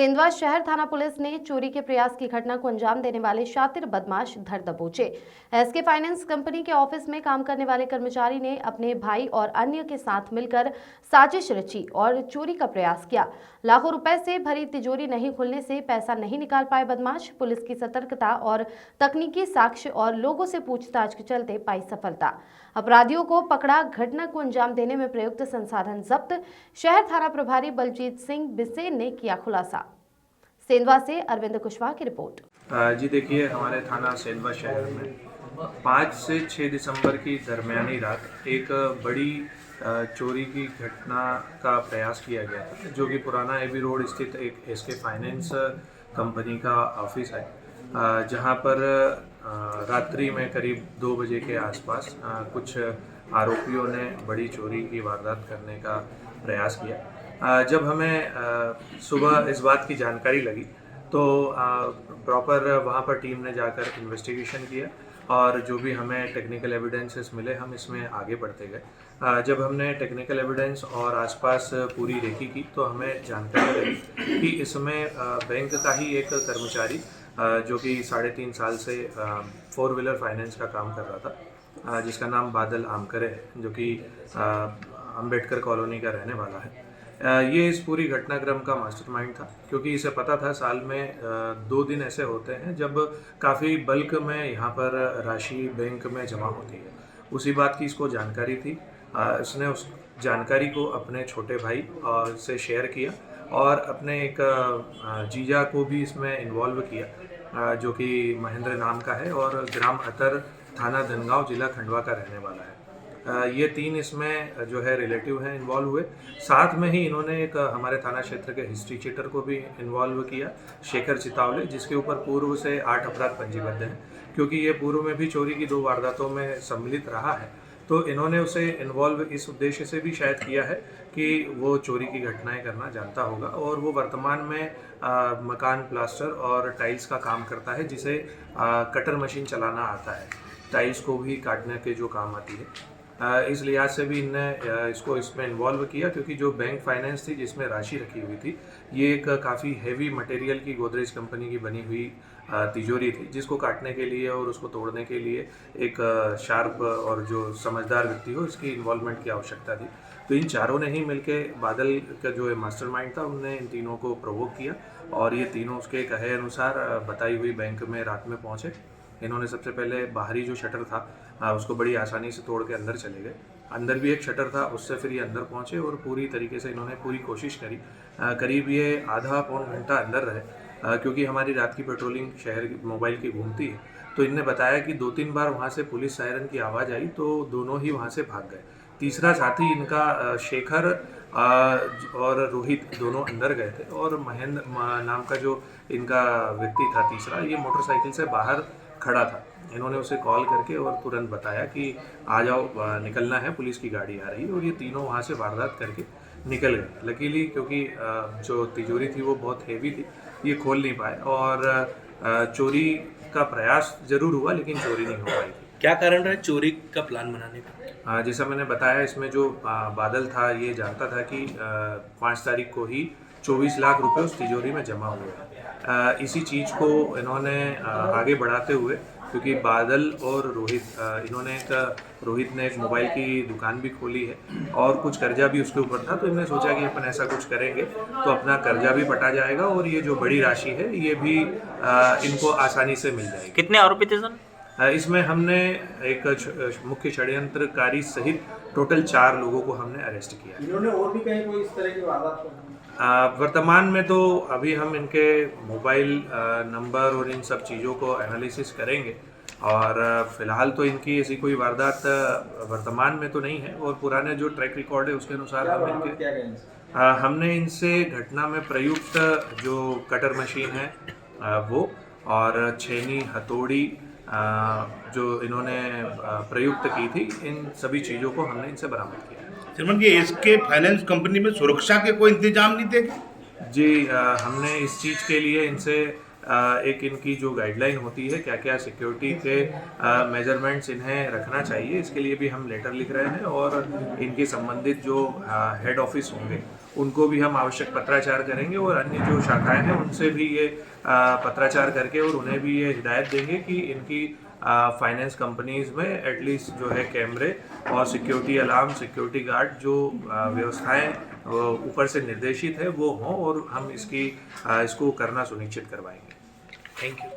सेंधवा शहर थाना पुलिस ने चोरी के प्रयास की घटना को अंजाम देने वाले शातिर बदमाश धर दबोचे। एसके फाइनेंस कंपनी के ऑफिस में काम करने वाले कर्मचारी ने अपने भाई और अन्य के साथ मिलकर साजिश रची और चोरी का प्रयास किया। लाखों रुपए से भरी तिजोरी नहीं खुलने से पैसा नहीं निकाल पाए बदमाश। पुलिस की सतर्कता और तकनीकी साक्ष्य और लोगों से पूछताछ के चलते पाई सफलता। अपराधियों को पकड़ा। घटना को अंजाम देने में प्रयुक्त संसाधन जब्त। शहर थाना प्रभारी बलजीत सिंह बिसेन ने किया खुलासा। सेंधवा से अरविंद कुशवाहा की रिपोर्ट। जी देखिए, हमारे थाना सेंधवा शहर में 5 से 6 दिसंबर की दरमियानी रात एक बड़ी चोरी की घटना का प्रयास किया गया था, जो कि पुराना एबी रोड स्थित एक एसके फाइनेंस कंपनी का ऑफिस है, जहां पर रात्रि में करीब 2 बजे के आसपास कुछ आरोपियों ने बड़ी चोरी की वारदात करने का प्रयास किया। जब हमें सुबह इस बात की जानकारी लगी तो प्रॉपर वहाँ पर टीम ने जाकर इन्वेस्टिगेशन किया और जो भी हमें टेक्निकल एविडेंसेस मिले हम इसमें आगे बढ़ते गए। जब हमने टेक्निकल एविडेंस और आसपास पूरी रेकी की तो हमें जानकारी लगी कि इसमें बैंक का ही एक कर्मचारी जो कि 3.5 साल से 4 व्हीलर फाइनेंस का काम कर रहा था, जिसका नाम बादल आमकरे है, जो कि अंबेडकर कॉलोनी का रहने वाला है। ये इस पूरी घटनाक्रम का मास्टरमाइंड था, क्योंकि इसे पता था साल में 2 दिन ऐसे होते हैं जब काफ़ी बल्क में यहाँ पर राशि बैंक में जमा होती है। उसी बात की इसको जानकारी थी। इसने उस जानकारी को अपने छोटे भाई से शेयर किया और अपने एक जीजा को भी इसमें इन्वॉल्व किया, जो कि महेंद्र नाम का है और ग्राम अतर, थाना धनगांव, जिला खंडवा का रहने वाला है। ये 3 इसमें जो है रिलेटिव हैं इन्वॉल्व हुए। साथ में ही इन्होंने एक हमारे थाना क्षेत्र के हिस्ट्री चीटर को भी इन्वॉल्व किया, शेखर चितावले, जिसके ऊपर पूर्व से 8 अपराध पंजीबद्ध हैं, क्योंकि ये पूर्व में भी चोरी की 2 वारदातों में सम्मिलित रहा है। तो इन्होंने उसे इन्वॉल्व इस उद्देश्य से भी शायद किया है कि वो चोरी की घटनाएं करना जानता होगा और वो वर्तमान में मकान प्लास्टर और टाइल्स का काम करता है, जिसे कटर मशीन चलाना आता है, टाइल्स को भी काटने के जो काम आती है। इस लिहाज से भी इनने इसको इसमें इन्वॉल्व किया, क्योंकि जो बैंक फाइनेंस थी जिसमें राशि रखी हुई थी, ये एक काफ़ी हैवी मटेरियल की गोदरेज कंपनी की बनी हुई तिजोरी थी, जिसको काटने के लिए और उसको तोड़ने के लिए एक शार्प और जो समझदार व्यक्ति हो, इसकी इन्वॉल्वमेंट की आवश्यकता थी। तो इन चारों ने ही मिलके बादल का जो मास्टरमाइंड था, उनने इन तीनों को प्रोवोक किया और ये तीनों उसके कहे अनुसार बताई हुई बैंक में रात में पहुँचे। इन्होंने सबसे पहले बाहरी जो शटर था उसको बड़ी आसानी से तोड़ के अंदर चले गए। अंदर भी एक शटर था, उससे फिर ये अंदर पहुंचे और पूरी तरीके से इन्होंने पूरी कोशिश करी। करीब ये आधा पौन घंटा अंदर रहे, क्योंकि हमारी रात की पेट्रोलिंग शहर मोबाइल की घूमती है। तो इनने बताया कि 2-3 बार वहाँ से पुलिस सायरन की आवाज़ आई तो दोनों ही वहाँ से भाग गए। तीसरा साथी इनका शेखर और रोहित दोनों अंदर गए थे और महेंद्र नाम का जो इनका व्यक्ति था तीसरा, ये मोटरसाइकिल से बाहर खड़ा था। इन्होंने उसे कॉल करके और तुरंत बताया कि आ जाओ, निकलना है, पुलिस की गाड़ी आ रही है, और ये तीनों वहाँ से वारदात करके निकल गए। लकीली क्योंकि जो तिजोरी थी वो बहुत हेवी थी, ये खोल नहीं पाए और चोरी का प्रयास जरूर हुआ लेकिन चोरी नहीं हो पाई थी। क्या कारण रहा चोरी का प्लान बनाने का? जैसा मैंने बताया, इसमें जो बादल था ये जानता था कि 5 तारीख को ही 24 लाख रुपए उस तिजोरी में जमा हुए हैं। इसी चीज़ को इन्होंने आगे बढ़ाते हुए, क्योंकि बादल और रोहित ने एक मोबाइल की दुकान भी खोली है और कुछ कर्जा भी उसके ऊपर था, तो इन्होंने सोचा कि अपन ऐसा कुछ करेंगे तो अपना कर्जा भी पटा जाएगा और ये जो बड़ी राशि है ये भी इनको आसानी से मिल जाएगी। कितने आरोपी थे सर? इसमें हमने एक मुख्य षड्यंत्रकारी सहित टोटल 4 लोगों को हमने अरेस्ट किया। इन्होंने और भी कहीं कोई इस तरह की वारदात? वर्तमान में तो अभी हम इनके मोबाइल नंबर और इन सब चीज़ों को एनालिसिस करेंगे और फिलहाल तो इनकी ऐसी कोई वारदात वर्तमान में तो नहीं है और पुराने जो ट्रैक रिकॉर्ड है उसके अनुसार हमने इनसे घटना में प्रयुक्त जो कटर मशीन है वो और छेनी, हथौड़ी जो इन्होंने प्रयुक्त की थी, इन सभी चीज़ों को हमने इनसे बरामद किया। श्रीमान, ये एसके फाइनेंस कंपनी में सुरक्षा के कोई इंतजाम नहीं थे? जी, हमने इस चीज़ के लिए इनसे एक इनकी जो गाइडलाइन होती है, क्या क्या सिक्योरिटी के मेजरमेंट्स इन्हें रखना चाहिए, इसके लिए भी हम लेटर लिख रहे हैं और इनके संबंधित जो हेड ऑफिस होंगे उनको भी हम आवश्यक पत्राचार करेंगे और अन्य जो शाखाएं हैं उनसे भी ये पत्राचार करके और उन्हें भी ये हिदायत देंगे कि इनकी फाइनेंस कंपनीज में एटलीस्ट जो है कैमरे और सिक्योरिटी अलार्म, सिक्योरिटी गार्ड जो व्यवस्थाएं ऊपर से निर्देशित है वो हों और हम इसको करना सुनिश्चित करवाएंगे। Thank you.